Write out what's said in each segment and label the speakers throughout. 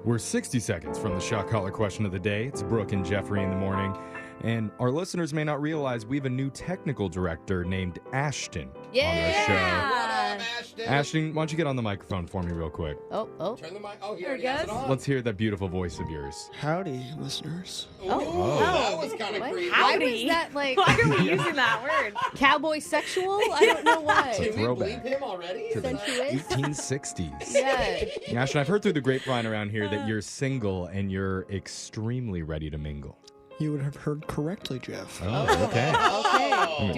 Speaker 1: We're 60 seconds from the shot collar question of the day. It's Brooke and Jeffrey in the morning. And our listeners may not realize we have a new technical director named Ashton on our show.
Speaker 2: What up, Ashton?
Speaker 1: Ashton, why don't you get on the microphone for me real quick?
Speaker 2: Turn the mic. Oh, here
Speaker 3: There it
Speaker 2: it on.
Speaker 1: Let's hear that beautiful voice of yours.
Speaker 4: Howdy, listeners.
Speaker 2: Ooh, that was kind of creepy.
Speaker 3: How-
Speaker 5: Why
Speaker 3: Howdy.
Speaker 5: was that like
Speaker 3: Why are we using that word?
Speaker 5: cowboy sexual? I don't know why.
Speaker 2: Did we
Speaker 1: Throwback.
Speaker 2: bleep him already?
Speaker 1: To the
Speaker 5: Sensuous?
Speaker 1: 1860s.
Speaker 5: Yeah.
Speaker 1: Ashton, I've heard through the grapevine around here that you're single and you're extremely ready to mingle.
Speaker 4: You would have heard correctly, Jeff.
Speaker 1: Oh, okay.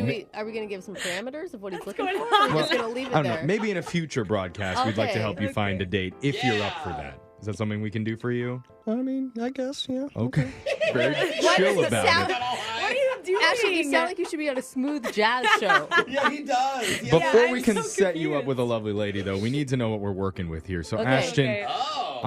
Speaker 5: Okay. Are we going to give some parameters of what he's looking for?
Speaker 3: going
Speaker 5: Or are we
Speaker 1: Well,
Speaker 5: just going to leave it
Speaker 1: I don't
Speaker 5: there?
Speaker 1: know. Maybe in a future broadcast, we'd like to
Speaker 5: Okay.
Speaker 1: help you find a date if you're up for
Speaker 2: Yeah.
Speaker 1: that. Is that something we can do for you?
Speaker 4: I mean, I guess, yeah.
Speaker 1: Okay. Very
Speaker 5: Why
Speaker 1: chill
Speaker 5: does it
Speaker 1: about
Speaker 5: sound-
Speaker 1: it.
Speaker 3: What are you doing?
Speaker 5: Actually, you sound like you should be on a smooth jazz show.
Speaker 2: Yeah, he does. Yeah.
Speaker 1: Before
Speaker 3: I'm
Speaker 1: we can
Speaker 3: so
Speaker 1: set you up
Speaker 3: confused.
Speaker 1: with a lovely lady, though, we need to know what we're working with here. So,
Speaker 5: Okay.
Speaker 1: Ashton,
Speaker 3: Okay.
Speaker 2: Oh.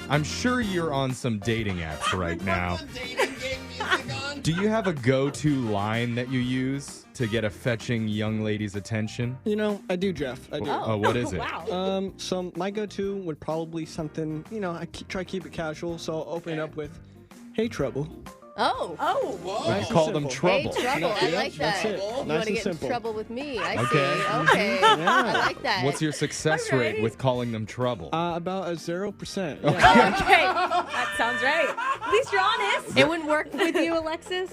Speaker 1: I'm sure you're on some dating apps right now.
Speaker 2: Put the dating game music on.
Speaker 1: Do you have a go-to line that you use to get a fetching young lady's attention?
Speaker 4: You know, I do, Jeff. I do.
Speaker 1: Oh, what is it?
Speaker 3: Wow.
Speaker 4: So my go-to would probably something, I try to keep it casual, so I'll open it up with, hey, trouble.
Speaker 5: Oh.
Speaker 3: Oh.
Speaker 2: Whoa.
Speaker 1: You
Speaker 4: Nice
Speaker 1: call
Speaker 4: and
Speaker 1: them
Speaker 4: simple.
Speaker 5: Hey,
Speaker 1: trouble.
Speaker 5: trouble. I
Speaker 4: Yeah,
Speaker 5: like
Speaker 4: that's
Speaker 5: that.
Speaker 4: it.
Speaker 5: You
Speaker 4: Nice
Speaker 5: want to
Speaker 4: and
Speaker 5: get in
Speaker 4: simple.
Speaker 5: trouble with me. I
Speaker 1: Okay.
Speaker 5: see. Okay. I like that.
Speaker 1: What's your success rate
Speaker 3: Alright.
Speaker 1: with calling them trouble?
Speaker 4: About a 0%.
Speaker 3: Oh, okay. That sounds right. At least you're honest.
Speaker 5: It wouldn't work with you, Alexis?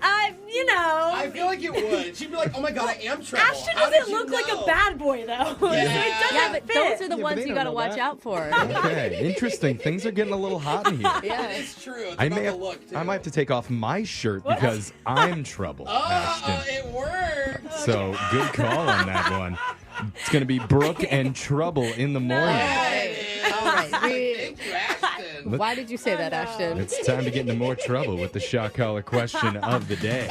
Speaker 2: I feel like it would. She'd be like, oh my god, I am trouble.
Speaker 3: Ashton
Speaker 2: How did
Speaker 3: doesn't
Speaker 2: you
Speaker 3: look like
Speaker 2: know?
Speaker 3: a bad boy, though. So it doesn't
Speaker 5: Yeah, but
Speaker 3: fit.
Speaker 5: those are the
Speaker 4: but
Speaker 5: ones
Speaker 4: they
Speaker 5: you
Speaker 4: don't
Speaker 5: got to
Speaker 4: know
Speaker 5: watch
Speaker 4: that.
Speaker 5: out for.
Speaker 1: Okay, interesting. Things are getting a little hot in here.
Speaker 5: Yeah.
Speaker 2: It's true. It's
Speaker 1: I
Speaker 2: about
Speaker 1: may
Speaker 2: the
Speaker 1: have,
Speaker 2: look, too.
Speaker 1: I might have to take off my shirt because I'm trouble, Ashton.
Speaker 2: it worked.
Speaker 1: So good call on that one. It's going to be Brooke and Trouble in the morning.
Speaker 5: All right.
Speaker 2: Thank you, Ashton.
Speaker 5: Why did you say that, Ashton?
Speaker 1: It's time to get into more trouble with the shot collar question of the day.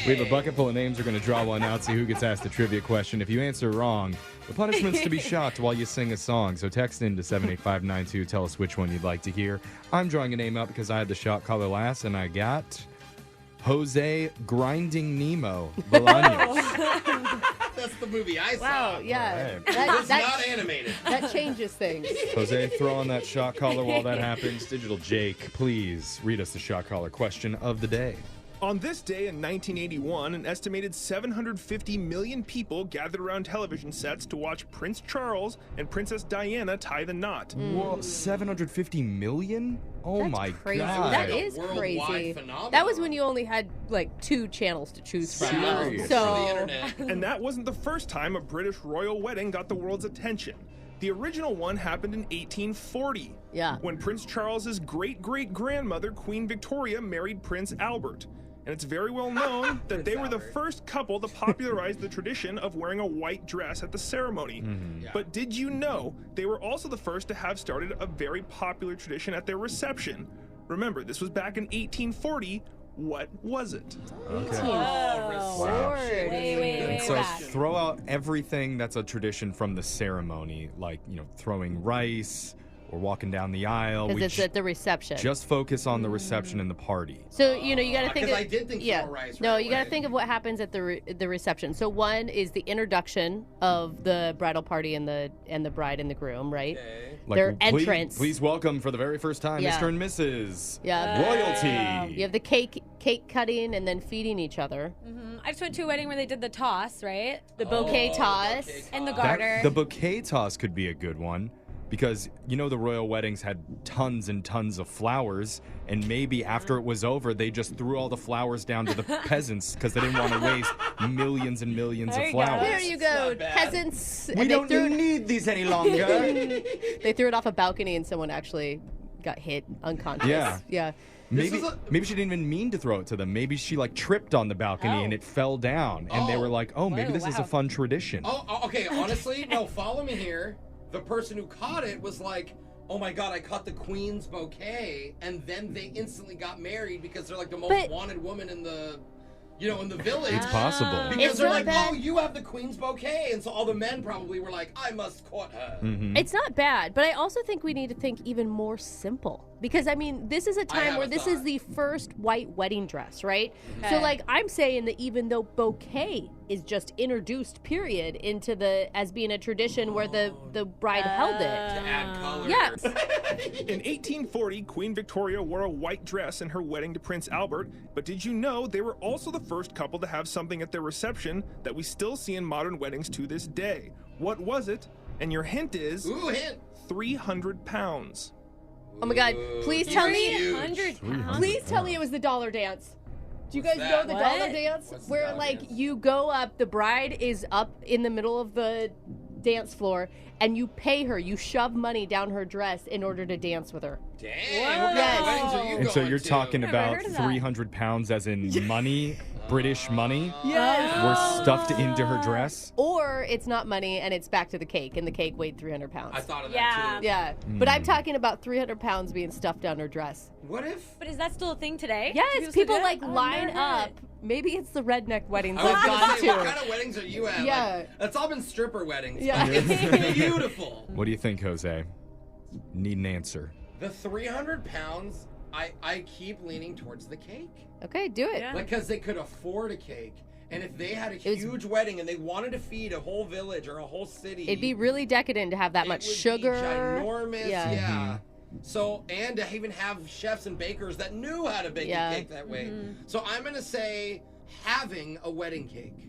Speaker 1: We have a bucket full of names. We're going to draw one out, see who gets asked the trivia question. If you answer wrong, the punishment's to be shocked while you sing a song. So text in to 78592. Tell us which one you'd like to hear. I'm drawing a name out because I had the shot collar last, and I got Jose Grinding Nemo Bolaños.
Speaker 2: That's the movie I saw.
Speaker 5: Wow, yeah.
Speaker 1: All right.
Speaker 2: It's not animated.
Speaker 5: That changes things.
Speaker 1: Jose, throw on that shot collar while that happens. Digital Jake, please read us the shot collar question of the day.
Speaker 6: On this day in 1981, an estimated 750 million people gathered around television sets to watch Prince Charles and Princess Diana tie the knot.
Speaker 1: Whoa, 750 million? Oh
Speaker 5: That's
Speaker 1: my
Speaker 5: crazy.
Speaker 1: god.
Speaker 5: That
Speaker 2: a
Speaker 5: is
Speaker 2: worldwide
Speaker 5: crazy.
Speaker 2: phenomenon.
Speaker 5: That was when you only had like 2 channels to choose from.
Speaker 1: Seriously.
Speaker 2: For the
Speaker 5: So
Speaker 2: internet.
Speaker 6: And that wasn't the first time a British royal wedding got the world's attention. The original one happened in 1840.
Speaker 5: Yeah.
Speaker 6: When Prince Charles's great-great-grandmother, Queen Victoria, married Prince Albert. And it's very well known that they were the first couple to popularize the tradition of wearing a white dress at the ceremony.
Speaker 2: Yeah.
Speaker 6: But did you know they were also the first to have started a very popular tradition at their reception? Remember, this was back in 1840. What was it?
Speaker 1: Okay.
Speaker 3: Wait.
Speaker 1: And so throw out everything that's a tradition from the ceremony, like, throwing rice or walking down the aisle.
Speaker 5: because
Speaker 1: We
Speaker 5: it's at the reception.
Speaker 1: just focus on the reception and the party.
Speaker 5: So you got to think.
Speaker 2: Because I did think
Speaker 5: yeah.
Speaker 2: throw rice
Speaker 5: No,
Speaker 2: right
Speaker 5: you got to
Speaker 2: away.
Speaker 5: think of what happens at the reception. So one is the introduction of the bridal party and the bride and the groom, right?
Speaker 1: Like,
Speaker 5: Their
Speaker 1: please-
Speaker 5: entrance.
Speaker 1: Please welcome for the very first time,
Speaker 5: Yeah.
Speaker 1: Mr. and Mrs.
Speaker 5: Yeah.
Speaker 1: Royalty.
Speaker 5: You have the cake cutting and then feeding each other.
Speaker 3: I just went to a wedding where they did the toss, right?
Speaker 5: The bouquet toss.
Speaker 3: And the
Speaker 1: That-
Speaker 3: garter.
Speaker 1: the bouquet toss could be a good one because the royal weddings had tons and tons of flowers, and maybe after it was over they just threw all the flowers down to the peasants because they didn't want to waste millions and millions
Speaker 3: There
Speaker 1: of
Speaker 3: you go.
Speaker 1: flowers.
Speaker 5: There you go,
Speaker 2: not bad.
Speaker 5: peasants.
Speaker 1: We
Speaker 5: And
Speaker 1: don't
Speaker 5: they threw,
Speaker 1: need these any longer.
Speaker 5: they threw it off a balcony and someone actually got hit unconscious.
Speaker 1: Yeah.
Speaker 5: Yeah.
Speaker 1: Maybe
Speaker 2: was a-
Speaker 1: maybe she didn't even mean to throw it to them. Maybe she tripped on the balcony and it fell down, and they were like, "Oh, maybe this is a
Speaker 3: wow.
Speaker 1: fun tradition."
Speaker 2: Okay, honestly, no, follow me here. The person who caught it was like, oh my god, I caught the queen's bouquet, and then they instantly got married because they're like the most
Speaker 5: But-
Speaker 2: wanted woman in the in the village.
Speaker 1: It's possible.
Speaker 2: Because
Speaker 5: It's
Speaker 2: they're
Speaker 5: not
Speaker 2: like,
Speaker 5: bad.
Speaker 2: oh, you have the queen's bouquet, and so all the men probably were like, I must court her.
Speaker 5: It's not bad, but I also think we need to think even more simple. Because, this is a time
Speaker 2: have
Speaker 5: where
Speaker 2: a
Speaker 5: this is
Speaker 2: thought.
Speaker 5: the first white wedding dress, right? So, I'm saying that even though bouquet is just introduced, period, into as being a tradition where the bride held it.
Speaker 2: To add color.
Speaker 5: Yeah.
Speaker 6: In 1840, Queen Victoria wore a white dress in her wedding to Prince Albert, but did you know they were also the first couple to have something at their reception that we still see in modern weddings to this day? What was it? And your hint is...
Speaker 2: Ooh, hint.
Speaker 6: 300 pounds.
Speaker 5: Oh my God! Please tell me.
Speaker 3: 100 pounds.
Speaker 5: Please tell me it was the dollar dance. Do you guys know the
Speaker 3: What?
Speaker 5: dollar dance?
Speaker 2: What's the
Speaker 5: Where
Speaker 2: dollar
Speaker 5: like
Speaker 2: dance?
Speaker 5: you go up, the bride is up in the middle of the dance floor, and you pay her. You shove money down her dress in order to dance with her.
Speaker 2: Dang.
Speaker 3: Whoa.
Speaker 2: What kind
Speaker 5: Yes.
Speaker 2: of weddings are you
Speaker 1: And
Speaker 2: going
Speaker 1: so you're
Speaker 2: to?
Speaker 1: talking
Speaker 3: Never
Speaker 1: about
Speaker 3: heard of that.
Speaker 1: 300 pounds as in money, British money,
Speaker 5: Yes.
Speaker 1: were stuffed into her dress?
Speaker 5: Or it's not money, and it's back to the cake, and the cake weighed 300 pounds.
Speaker 2: I thought of
Speaker 3: Yeah.
Speaker 2: that too.
Speaker 5: Yeah, but I'm talking about 300 pounds being stuffed down her dress.
Speaker 2: What if?
Speaker 3: But is that still a thing today? Do
Speaker 5: Yes,
Speaker 3: still
Speaker 5: people
Speaker 3: do it?
Speaker 5: like
Speaker 3: Oh, I've
Speaker 5: line
Speaker 3: never heard
Speaker 5: up.
Speaker 3: it.
Speaker 5: Maybe it's the redneck weddings
Speaker 2: I was
Speaker 5: I've
Speaker 2: gonna
Speaker 5: gone
Speaker 2: say, what
Speaker 5: to.
Speaker 2: kind of weddings are you at?
Speaker 5: Yeah.
Speaker 2: Like, it's all been stripper weddings.
Speaker 5: Yeah.
Speaker 2: Like, it's beautiful.
Speaker 1: What do you think, Jose? Need an answer.
Speaker 2: The 300 pounds, I keep leaning towards the cake.
Speaker 5: Okay, do it.
Speaker 3: Yeah.
Speaker 2: Like, because they could afford a cake. And if they had a
Speaker 5: was-
Speaker 2: huge wedding and they wanted to feed a whole village or a whole city,
Speaker 5: It'd be really decadent to have that
Speaker 2: it
Speaker 5: much
Speaker 2: would
Speaker 5: sugar.
Speaker 2: Be ginormous,
Speaker 5: Yeah.
Speaker 2: yeah. So, and to even have chefs and bakers that knew how to bake
Speaker 5: Yeah.
Speaker 2: a cake that way. So I'm going to say having a wedding cake.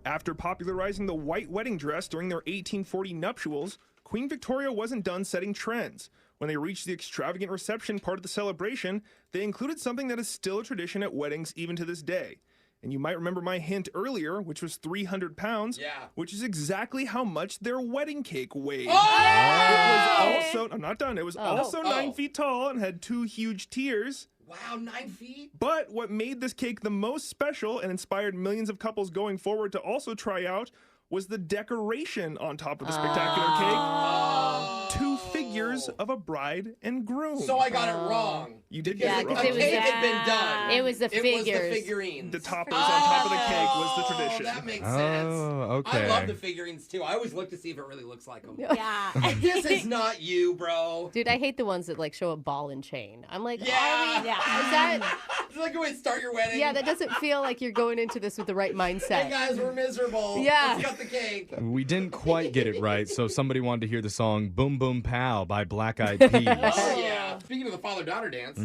Speaker 6: After popularizing the white wedding dress during their 1840 nuptials, Queen Victoria wasn't done setting trends. When they reached the extravagant reception part of the celebration, they included something that is still a tradition at weddings even to this day. And you might remember my hint earlier, which was 300 pounds,
Speaker 2: Yeah.
Speaker 6: which is exactly how much their wedding cake weighed.
Speaker 2: Oh!
Speaker 6: It was also, I'm not done, it was also 9 feet tall and had 2 huge tiers.
Speaker 2: Wow, 9 feet?
Speaker 6: But what made this cake the most special and inspired millions of couples going forward to also try out was the decoration on top of the spectacular cake. 2 figures of a bride and groom.
Speaker 2: So I got it wrong.
Speaker 6: You did
Speaker 5: Yeah,
Speaker 6: get it
Speaker 5: 'cause
Speaker 6: wrong.
Speaker 2: A
Speaker 5: it was
Speaker 2: cake
Speaker 5: the-
Speaker 2: had been done.
Speaker 5: It was the
Speaker 2: It was
Speaker 5: figures.
Speaker 2: the figurines.
Speaker 6: The toppers on top of the cake was the tradition.
Speaker 2: Oh, that makes sense.
Speaker 1: Oh, okay.
Speaker 2: I love the figurines too. I always look to see if it really looks like them.
Speaker 3: Yeah.
Speaker 2: This is not you, bro.
Speaker 5: Dude, I hate the ones that like show a ball and chain. I'm like,
Speaker 2: Yeah.
Speaker 5: are we?
Speaker 3: Yeah.
Speaker 5: Is that?
Speaker 2: It's like a way to start your wedding.
Speaker 5: Yeah, that doesn't feel like you're going into this with the right
Speaker 2: Hey
Speaker 5: mindset.
Speaker 2: guys, we're miserable.
Speaker 5: Yeah.
Speaker 2: Let's cut the cake.
Speaker 1: We didn't quite get it right, so somebody wanted to hear the song Boom Boom Pow by Black Eyed Peas.
Speaker 2: Oh yeah. Speaking of the father-daughter dance.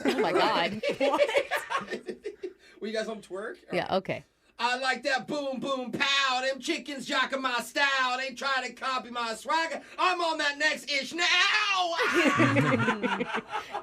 Speaker 5: Oh my God.
Speaker 2: Will you guys home twerk?
Speaker 5: Yeah. Okay.
Speaker 2: I like that boom boom pow. Them chickens jocking my style. They try to copy my swagger. I'm on that next ish now.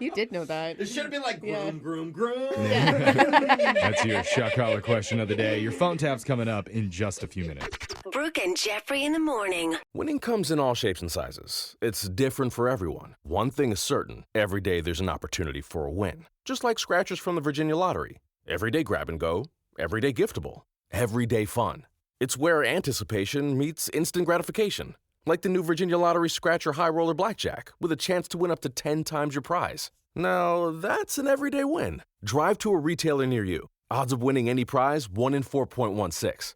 Speaker 5: You did know that.
Speaker 2: It should have been like groom,
Speaker 5: Yeah.
Speaker 2: groom, groom.
Speaker 1: That's your shot collar question of the day. Your phone tap's coming up in just a few minutes.
Speaker 7: Brooke and Jeffrey in the morning.
Speaker 8: Winning comes in all shapes and sizes. It's different for everyone. One thing is certain. Every day there's an opportunity for a win. Just like scratchers from the Virginia Lottery. Everyday grab and go. Everyday giftable. Everyday fun. It's where anticipation meets instant gratification. Like the new Virginia Lottery Scratcher High Roller Blackjack with a chance to win up to 10 times your prize. Now, that's an everyday win. Drive to a retailer near you. Odds of winning any prize, 1 in 4.16.